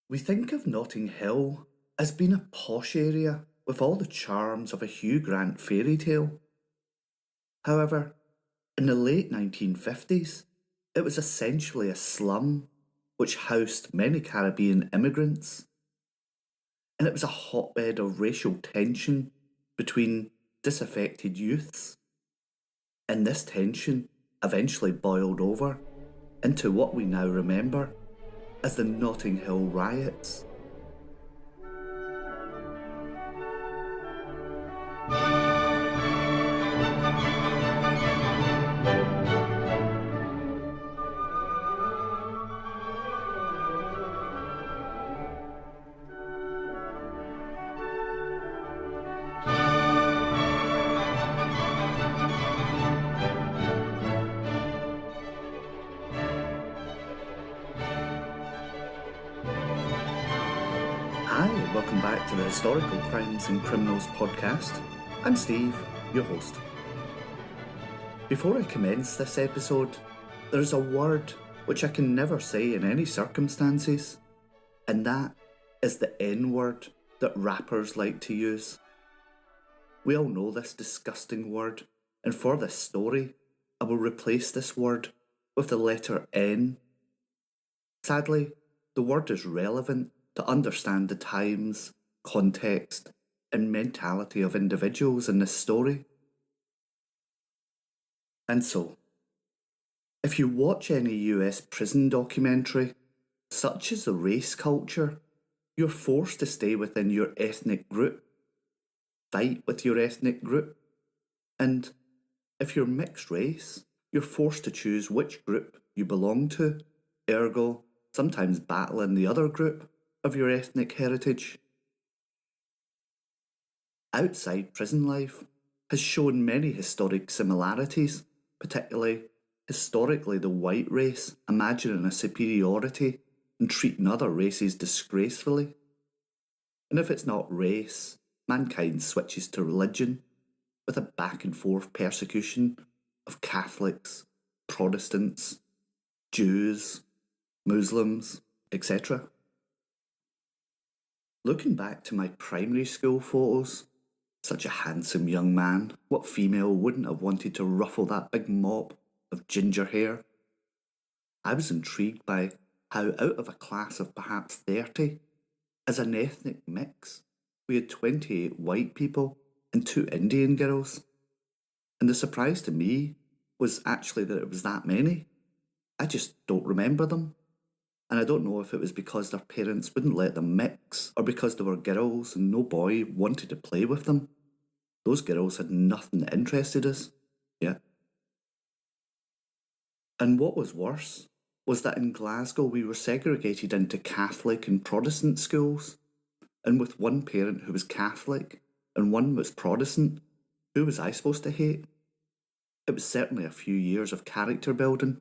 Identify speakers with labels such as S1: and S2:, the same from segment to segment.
S1: We think of Notting Hill as being a posh area with all the charms of a Hugh Grant fairy tale. However, in the late 1950s, it was essentially a slum which housed many Caribbean immigrants, and it was a hotbed of racial tension between disaffected youths. And this tension eventually boiled over into what we now remember as the Notting Hill Riots. Hi, welcome back to the Historical Crimes and Criminals podcast. I'm Steve, your host. Before I commence this episode, there is a word which I can never say in any circumstances, and that is the N-word that rappers like to use. We all know this disgusting word, and for this story, I will replace this word with the letter N. Sadly, the word is relevant to understand the times, context, and mentality of individuals in this story. And so, if you watch any US prison documentary, such as the race culture, you're forced to stay within your ethnic group, fight with your ethnic group, and if you're mixed race, you're forced to choose which group you belong to, ergo, sometimes battling the other group of your ethnic heritage. Outside prison life has shown many historic similarities, particularly historically the white race imagining a superiority and treating other races disgracefully. And if it's not race, mankind switches to religion with a back and forth persecution of Catholics, Protestants, Jews, Muslims, etc. Looking back to my primary school photos, such a handsome young man, what female wouldn't have wanted to ruffle that big mop of ginger hair? I was intrigued by how out of a class of perhaps 30, as an ethnic mix, we had 28 white people and 2 Indian girls. And the surprise to me was actually that it was that many. I just don't remember them. And I don't know if it was because their parents wouldn't let them mix, or because they were girls and no boy wanted to play with them. Those girls had nothing that interested us. Yeah. And what was worse was that in Glasgow we were segregated into Catholic and Protestant schools. And with one parent who was Catholic and one was Protestant, who was I supposed to hate? It was certainly a few years of character building.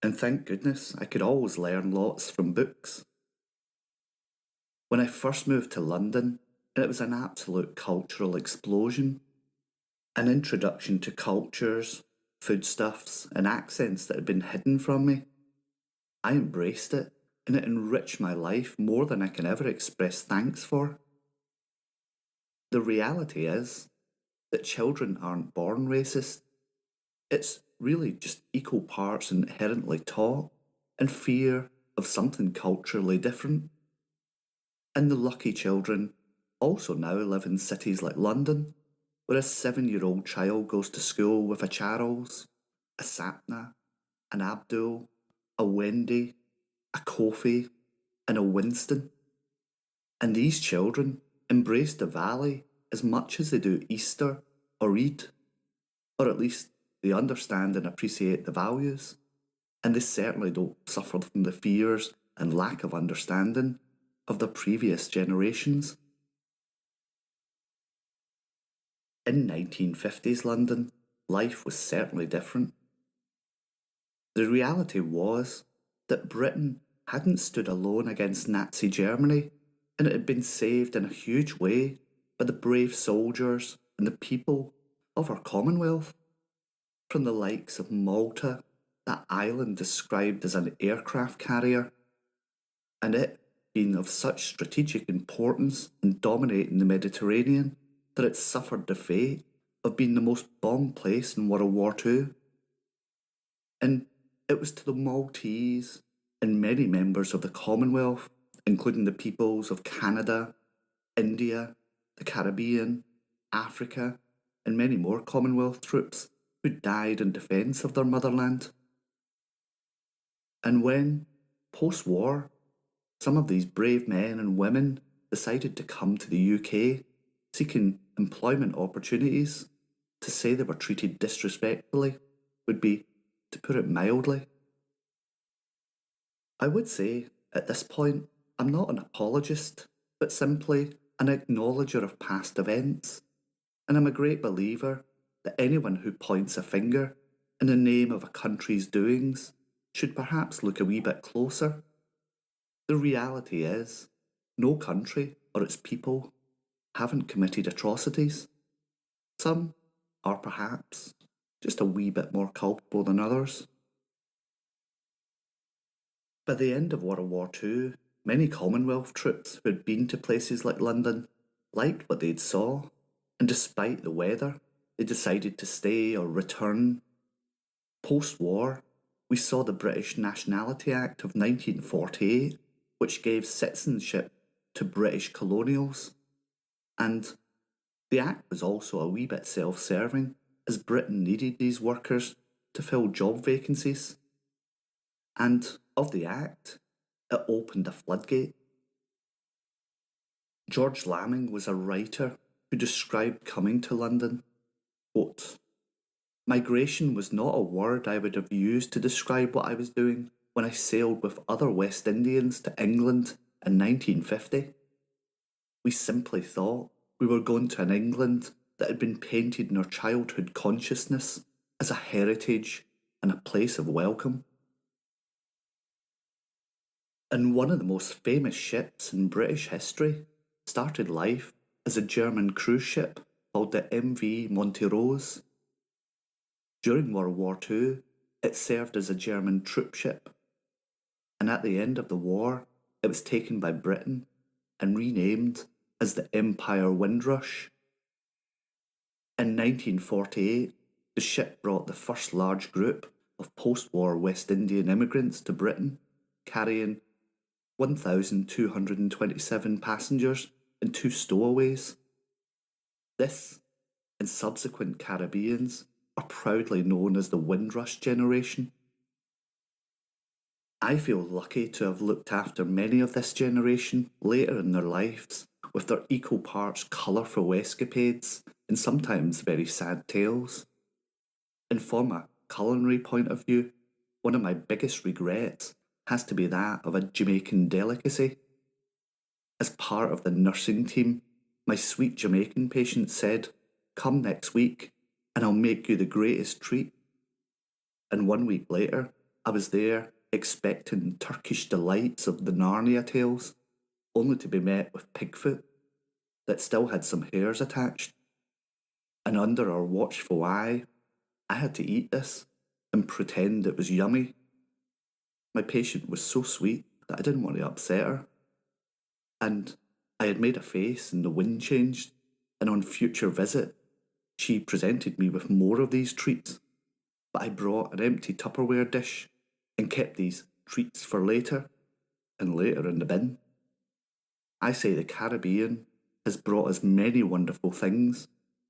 S1: And thank goodness I could always learn lots from books. When I first moved to London, it was an absolute cultural explosion. An introduction to cultures, foodstuffs, and accents that had been hidden from me. I embraced it, and it enriched my life more than I can ever express thanks for. The reality is that children aren't born racist. It's really just equal parts inherently taught and fear of something culturally different. And the lucky children also now live in cities like London, where a 7-year-old child goes to school with a Charles, a Sapna, an Abdul, a Wendy, a Kofi, and a Winston. And these children embrace the Valley as much as they do Easter or Eid, or at least they understand and appreciate the values, and they certainly don't suffer from the fears and lack of understanding of the previous generations. In 1950s London, life was certainly different. The reality was that Britain hadn't stood alone against Nazi Germany, and it had been saved in a huge way by the brave soldiers and the people of our Commonwealth. From the likes of Malta, that island described as an aircraft carrier, and it being of such strategic importance and dominating the Mediterranean that it suffered the fate of being the most bombed place in World War II. And it was to the Maltese and many members of the Commonwealth, including the peoples of Canada, India, the Caribbean, Africa, and many more Commonwealth troops who died in defence of their motherland. And when, post-war, some of these brave men and women decided to come to the UK seeking employment opportunities, to say they were treated disrespectfully would be, to put it mildly. I would say, at this point, I'm not an apologist, but simply an acknowledger of past events, and I'm a great believer that anyone who points a finger in the name of a country's doings should perhaps look a wee bit closer. The reality is, no country or its people haven't committed atrocities. Some are perhaps just a wee bit more culpable than others. By the end of World War II, many Commonwealth troops who had been to places like London liked what they'd saw, and despite the weather, they decided to stay or return. Post-war, we saw the British Nationality Act of 1948, which gave citizenship to British colonials. And the Act was also a wee bit self-serving, as Britain needed these workers to fill job vacancies. And of the Act, it opened a floodgate. George Lamming was a writer who described coming to London. Quote, "Migration was not a word I would have used to describe what I was doing when I sailed with other West Indians to England in 1950. We simply thought we were going to an England that had been painted in our childhood consciousness as a heritage and a place of welcome." And one of the most famous ships in British history started life as a German cruise ship called the MV Monterose. During World War II, it served as a German troop ship, and at the end of the war, it was taken by Britain and renamed as the Empire Windrush. In 1948, the ship brought the first large group of post-war West Indian immigrants to Britain, carrying 1,227 passengers and 2 stowaways. This, and subsequent Caribbeans, are proudly known as the Windrush generation. I feel lucky to have looked after many of this generation later in their lives, with their equal parts colourful escapades and sometimes very sad tales. And from a culinary point of view, one of my biggest regrets has to be that of a Jamaican delicacy. As part of the nursing team, my sweet Jamaican patient said, "Come next week and I'll make you the greatest treat." And 1 week later, I was there expecting Turkish delights of the Narnia tales, only to be met with pigfoot that still had some hairs attached. And under our watchful eye, I had to eat this and pretend it was yummy. My patient was so sweet that I didn't want to upset her. And I had made a face and the wind changed, and on future visit, she presented me with more of these treats. But I brought an empty Tupperware dish and kept these treats for later, and later in the bin. I say the Caribbean has brought us many wonderful things,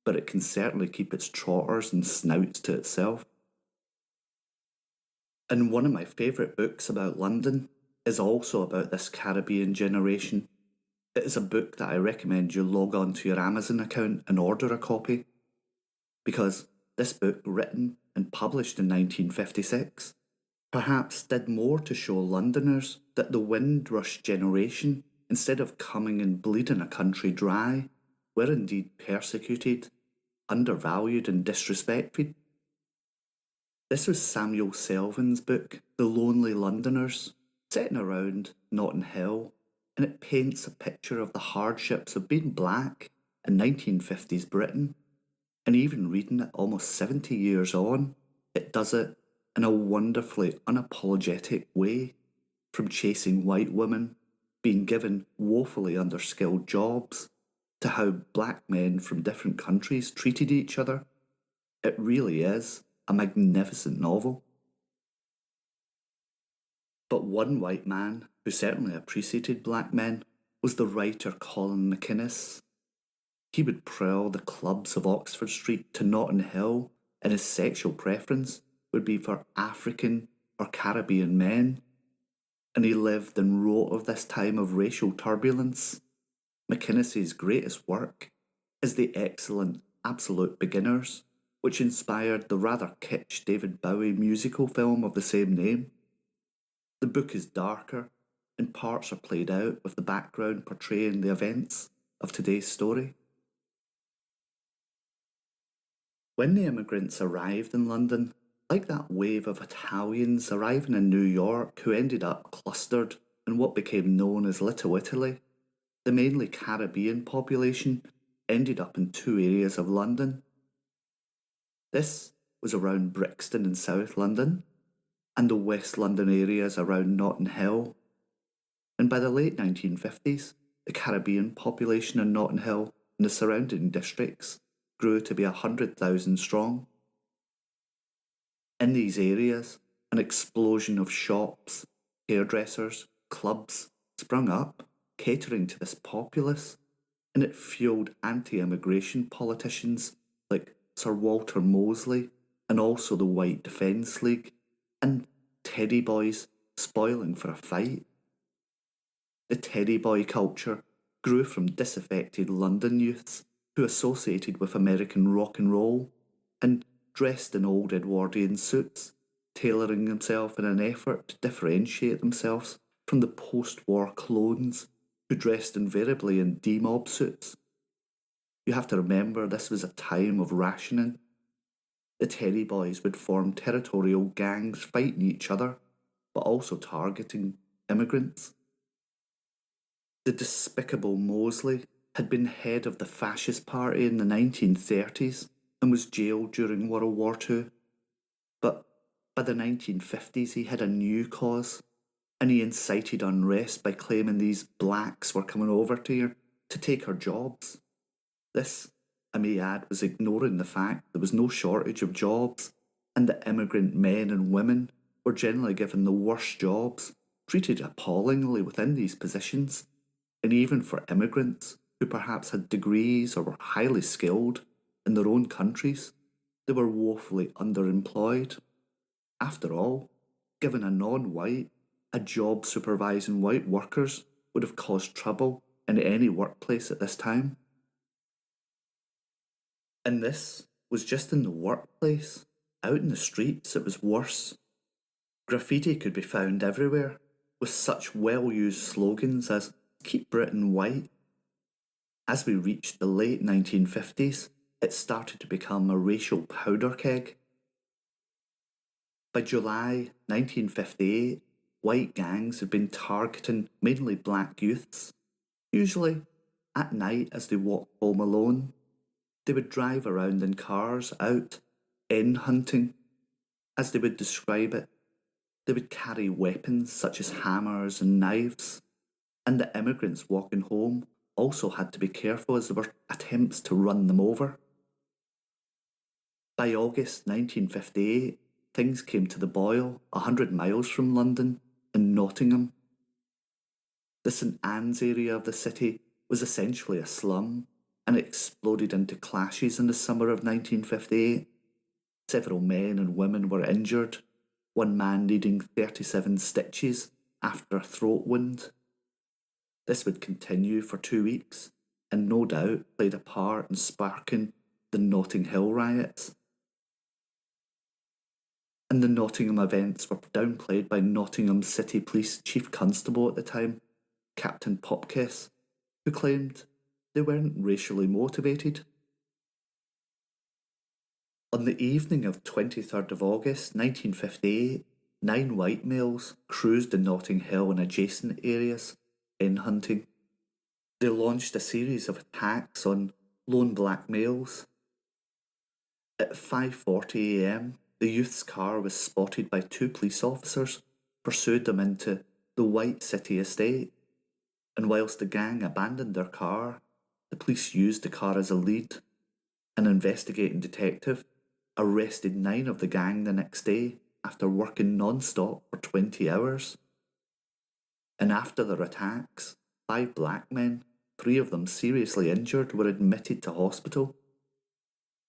S1: but it can certainly keep its trotters and snouts to itself. And one of my favourite books about London is also about this Caribbean generation. It is a book that I recommend you log on to your Amazon account and order a copy, because this book, written and published in 1956, perhaps did more to show Londoners that the Windrush generation, instead of coming and bleeding a country dry, were indeed persecuted, undervalued and disrespected. This was Samuel Selvin's book, The Lonely Londoners, set in around Notting Hill, and it paints a picture of the hardships of being black in 1950s Britain. And even reading it almost 70 years on, it does it in a wonderfully unapologetic way, from chasing white women, being given woefully underskilled jobs, to how black men from different countries treated each other. It really is a magnificent novel. But one white man who certainly appreciated black men was the writer Colin MacInnes. He would prowl the clubs of Oxford Street to Notting Hill, and his sexual preference would be for African or Caribbean men. And he lived and wrote of this time of racial turbulence. MacInnes's greatest work is the excellent Absolute Beginners, which inspired the rather kitsch David Bowie musical film of the same name. The book is darker, and parts are played out with the background portraying the events of today's story. When the immigrants arrived in London, like that wave of Italians arriving in New York who ended up clustered in what became known as Little Italy, the mainly Caribbean population ended up in two areas of London. This was around Brixton in South London, and the West London areas around Notting Hill. And by the late 1950s, the Caribbean population in Notting Hill and the surrounding districts grew to be 100,000 strong. In these areas, an explosion of shops, hairdressers, clubs sprung up, catering to this populace, and it fueled anti-immigration politicians like Sir Walter Mosley and also the White Defence League, and teddy boys spoiling for a fight. The teddy boy culture grew from disaffected London youths who associated with American rock and roll and dressed in old Edwardian suits, tailoring themselves in an effort to differentiate themselves from the post-war clones who dressed invariably in D-mob suits. You have to remember this was a time of rationing. The teddy boys would form territorial gangs fighting each other, but also targeting immigrants. The despicable Mosley had been head of the fascist party in the 1930s and was jailed during World War II. But by the 1950s he had a new cause, and he incited unrest by claiming these blacks were coming over to her to take her jobs. This, I may add, was ignoring the fact there was no shortage of jobs, and that immigrant men and women were generally given the worst jobs, treated appallingly within these positions, and even for immigrants who perhaps had degrees or were highly skilled in their own countries, they were woefully underemployed. After all, given a non-white, a job supervising white workers would have caused trouble in any workplace at this time. And this was just in the workplace. Out in the streets it was worse. Graffiti could be found everywhere, with such well-used slogans as "Keep Britain White." As we reached the late 1950s, it started to become a racial powder keg. By July 1958, white gangs had been targeting mainly black youths, usually at night as they walked home alone. They would drive around in cars out "in hunting," as they would describe it. They would carry weapons such as hammers and knives, and the immigrants walking home also had to be careful as there were attempts to run them over. By August 1958, things came to the boil 100 miles from London, in Nottingham. The St Anne's area of the city was essentially a slum, and it exploded into clashes in the summer of 1958. Several men and women were injured, one man needing 37 stitches after a throat wound. This would continue for 2 weeks, and no doubt played a part in sparking the Notting Hill riots. And the Nottingham events were downplayed by Nottingham City Police Chief Constable at the time, Captain Popkiss, who claimed they weren't racially motivated. On the evening of 23rd of August 1958, 9 white males cruised in Notting Hill and adjacent areas, in hunting. They launched a series of attacks on lone black males. At 5:40 a.m, the youth's car was spotted by 2 police officers, pursued them into the White City estate. And whilst the gang abandoned their car, the police used the car as a lead. An investigating detective arrested 9 of the gang the next day after working non-stop for 20 hours. And after their attacks, 5 black men, 3 of them seriously injured, were admitted to hospital.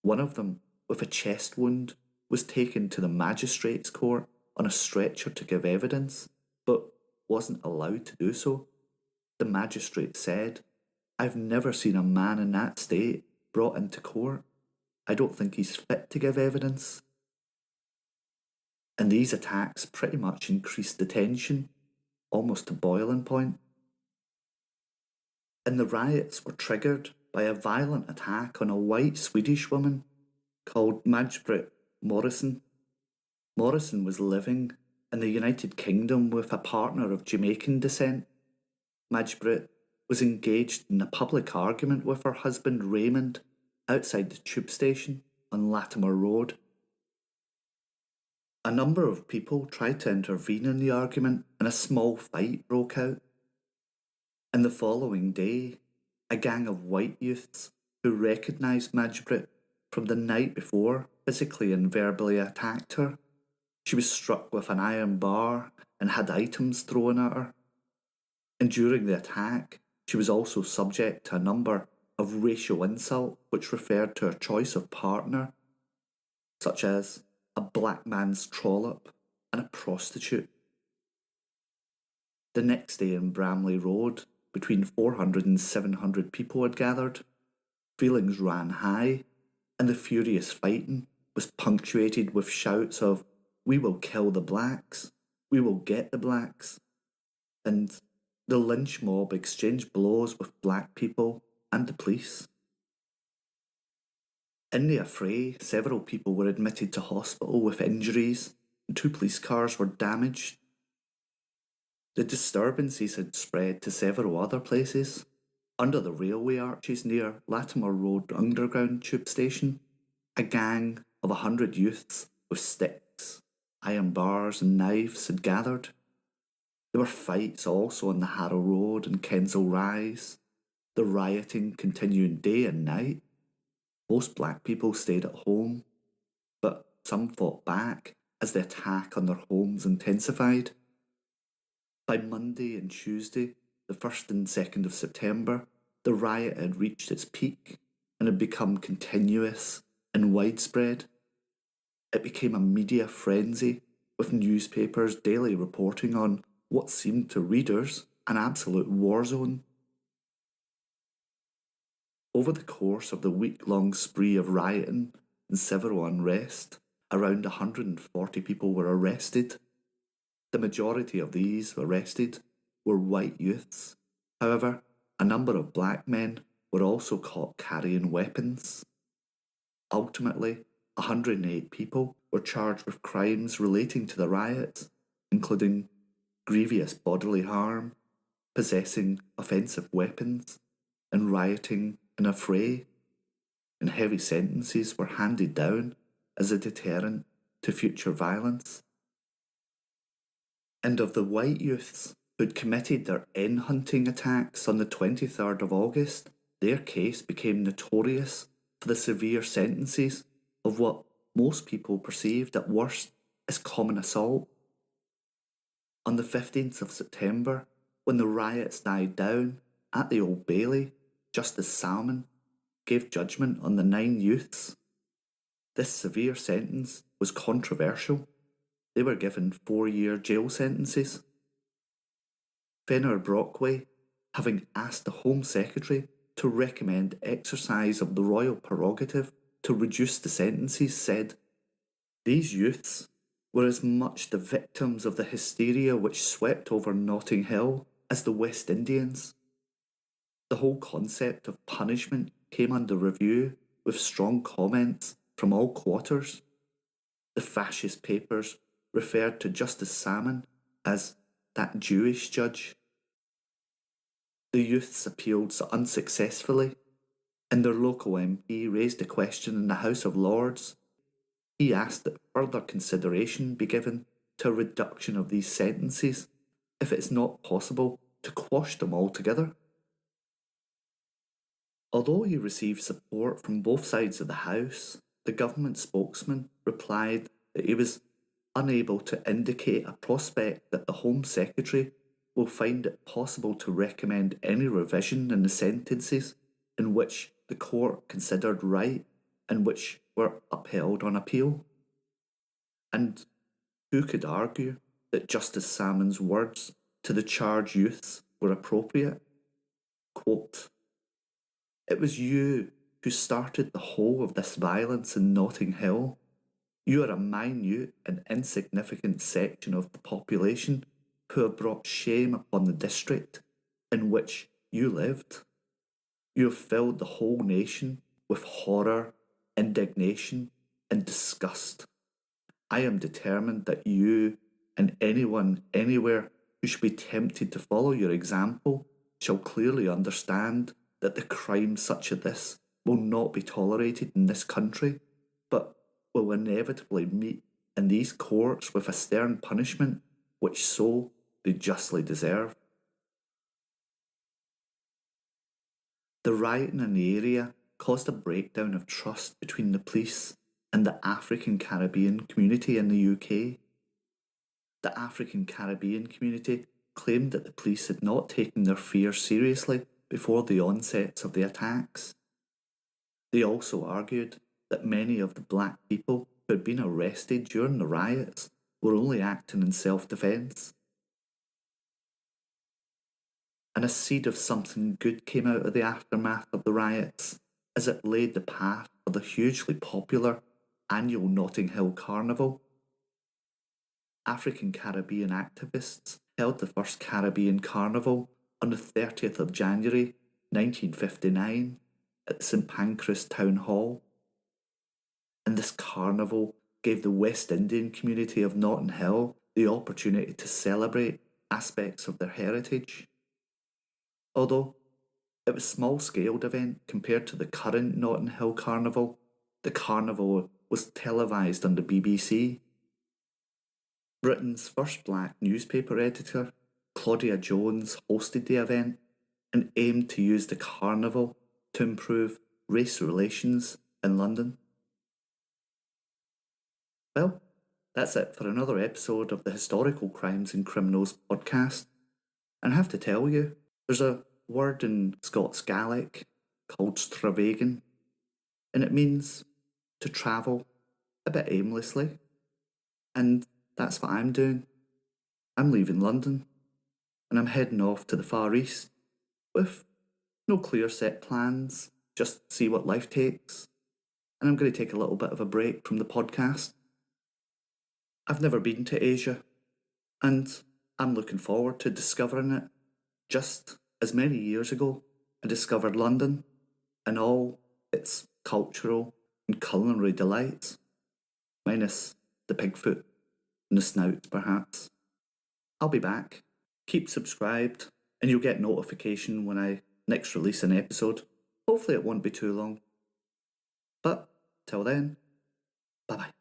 S1: One of them, with a chest wound, was taken to the magistrate's court on a stretcher to give evidence, but wasn't allowed to do so. The magistrate said, "I've never seen a man in that state brought into court. I don't think he's fit to give evidence." And these attacks pretty much increased the tension, almost to boiling point. And the riots were triggered by a violent attack on a white Swedish woman called Maj-Britt Morrison. Morrison was living in the United Kingdom with a partner of Jamaican descent. Maj-Britt was engaged in a public argument with her husband Raymond outside the tube station on Latimer Road. A number of people tried to intervene in the argument and a small fight broke out. And the following day, a gang of white youths who recognised Maj-Britt from the night before physically and verbally attacked her. She was struck with an iron bar and had items thrown at her. And during the attack, she was also subject to a number of racial insult which referred to her choice of partner, such as a black man's trollop and a prostitute. The next day in Bramley Road, between 400 and 700 people had gathered. Feelings ran high, and the furious fighting was punctuated with shouts of, "We will kill the blacks, we will get the blacks," and the lynch mob exchanged blows with black people and the police. In the affray, several people were admitted to hospital with injuries, and 2 police cars were damaged. The disturbances had spread to several other places. Under the railway arches near Latimer Road Underground tube station, a gang of 100 youths with sticks, iron bars and knives had gathered. There were fights also on the Harrow Road and Kensal Rise. The rioting continued day and night. Most black people stayed at home, but some fought back as the attack on their homes intensified. By Monday and Tuesday, the 1st and 2nd of September, the riot had reached its peak and had become continuous and widespread. It became a media frenzy, with newspapers daily reporting on what seemed to readers an absolute war zone. Over the course of the week-long spree of rioting and civil unrest, around 140 people were arrested. The majority of these arrested were white youths. However, a number of black men were also caught carrying weapons. Ultimately, 108 people were charged with crimes relating to the riots, including grievous bodily harm, possessing offensive weapons, and rioting in a fray, and heavy sentences were handed down as a deterrent to future violence. And of the white youths who'd committed their hen-hunting attacks on the 23rd of August, their case became notorious for the severe sentences of what most people perceived at worst as common assault. On the 15th of September, when the riots died down at the Old Bailey, Justice Salmon gave judgment on the 9 youths. This severe sentence was controversial. They were given 4-year jail sentences. Fenner Brockway, having asked the Home Secretary to recommend exercise of the royal prerogative to reduce the sentences, said, "These youths were as much the victims of the hysteria which swept over Notting Hill as the West Indians. The whole concept of punishment came under review with strong comments from all quarters. The fascist papers referred to Justice Salmon as that Jewish judge. The youths appealed unsuccessfully, and their local MP raised a question in the House of Lords. He asked that further consideration be given to a reduction of these sentences, if it is not possible to quash them altogether. Although he received support from both sides of the House, the government spokesman replied that he was unable to indicate a prospect that the Home Secretary will find it possible to recommend any revision in the sentences in which the court considered right and which were upheld on appeal. And who could argue that Justice Salmon's words to the charged youths were appropriate? Quote, "It was you who started the whole of this violence in Notting Hill. You are a minute and insignificant section of the population who have brought shame upon the district in which you lived. You have filled the whole nation with horror, indignation, and disgust. I am determined that you and anyone anywhere who should be tempted to follow your example shall clearly understand that the crime such as this will not be tolerated in this country, but will inevitably meet in these courts with a stern punishment which so they justly deserve." The rioting in the area caused a breakdown of trust between the police and the African Caribbean community in the UK. The African Caribbean community claimed that the police had not taken their fears seriously before the onsets of the attacks. They also argued that many of the black people who had been arrested during the riots were only acting in self-defence. And a seed of something good came out of the aftermath of the riots, as it laid the path for the hugely popular annual Notting Hill Carnival. African Caribbean activists held the first Caribbean Carnival on the 30th of January 1959 at St Pancras Town Hall. And this carnival gave the West Indian community of Notting Hill the opportunity to celebrate aspects of their heritage. Although it was a small-scaled event compared to the current Notting Hill Carnival, the carnival was televised on the BBC. Britain's first black newspaper editor, Claudia Jones, hosted the event and aimed to use the carnival to improve race relations in London. Well, that's it for another episode of the Historical Crimes and Criminals podcast. And I have to tell you, there's a word in Scots Gaelic called stravagan, and it means to travel a bit aimlessly. And that's what I'm doing. I'm leaving London, and I'm heading off to the Far East with no clear set plans, just see what life takes. And I'm going to take a little bit of a break from the podcast. I've never been to Asia, and I'm looking forward to discovering it. Just as many years ago, I discovered London and all its cultural and culinary delights, minus the pig foot and the snouts, perhaps. I'll be back. Keep subscribed, and you'll get notification when I next release an episode. Hopefully it won't be too long. But till then, bye-bye.